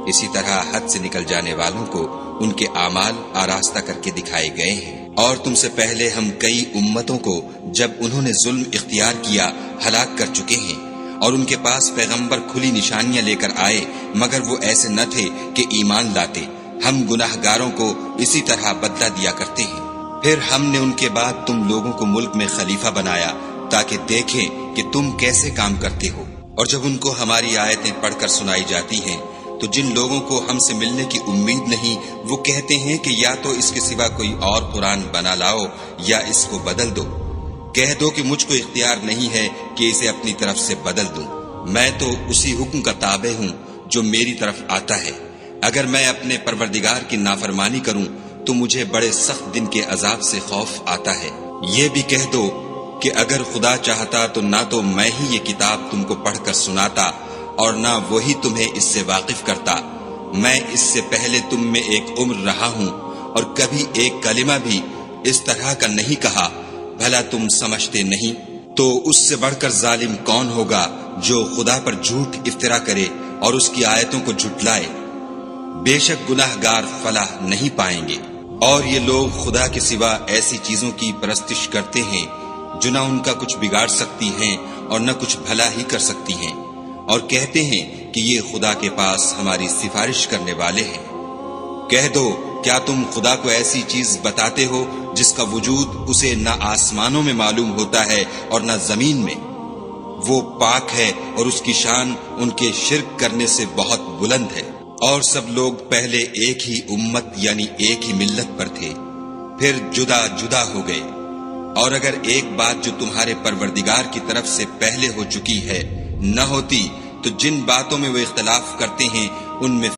اسی طرح حد سے نکل جانے والوں کو ان کے اعمال آراستہ کر کے دکھائے گئے ہیں۔ اور تم سے پہلے ہم کئی امتوں کو جب انہوں نے ظلم اختیار کیا ہلاک کر چکے ہیں، اور ان کے پاس پیغمبر کھلی نشانیاں لے کر آئے مگر وہ ایسے نہ تھے کہ ایمان لاتے۔ ہم گناہ گاروں کو اسی طرح بدلہ دیا کرتے ہیں۔ پھر ہم نے ان کے بعد تم لوگوں کو ملک میں خلیفہ بنایا تاکہ دیکھیں کہ تم کیسے کام کرتے ہو۔ اور جب ان کو ہماری آیتیں پڑھ کر سنائی جاتی ہیں تو جن لوگوں کو ہم سے ملنے کی امید نہیں وہ کہتے ہیں کہ یا تو اس کے سوا کوئی اور قرآن بنا لاؤ یا اس کو بدل دو۔ کہہ دو کہ مجھ کو اختیار نہیں ہے کہ اسے اپنی طرف سے بدل دوں، میں تو اسی حکم کا تابع ہوں جو میری طرف آتا ہے۔ اگر میں اپنے پروردگار کی نافرمانی کروں تو مجھے بڑے سخت دن کے عذاب سے خوف آتا ہے۔ یہ بھی کہہ دو کہ اگر خدا چاہتا تو نہ تو میں ہی یہ کتاب تم کو پڑھ کر سناتا اور نہ وہی تمہیں اس سے واقف کرتا۔ میں اس سے پہلے تم میں ایک عمر رہا ہوں اور کبھی ایک کلمہ بھی اس طرح کا نہیں کہا، بھلا تم سمجھتے نہیں؟ تو اس سے بڑھ کر ظالم کون ہوگا جو خدا پر جھوٹ افطرا کرے اور اس کی آیتوں کو جھٹلائے؟ بے شک گناہ گار فلاح نہیں پائیں گے۔ اور یہ لوگ خدا کے سوا ایسی چیزوں کی پرستش کرتے ہیں جو نہ ان کا کچھ بگاڑ سکتی ہیں اور نہ کچھ بھلا ہی کر سکتی ہیں، اور کہتے ہیں کہ یہ خدا کے پاس ہماری سفارش کرنے والے ہیں۔ کہہ دو کیا تم خدا کو ایسی چیز بتاتے ہو جس کا وجود اسے نہ آسمانوں میں معلوم ہوتا ہے اور نہ زمین میں؟ وہ پاک ہے اور اس کی شان ان کے شرک کرنے سے بہت بلند ہے۔ اور سب لوگ پہلے ایک ہی امت یعنی ایک ہی ملت پر تھے، پھر جدا جدا ہو گئے۔ اور اگر ایک بات جو تمہارے پروردگار کی طرف سے پہلے ہو چکی ہے نہ ہوتی تو جن باتوں میں وہ اختلاف کرتے ہیں ان میں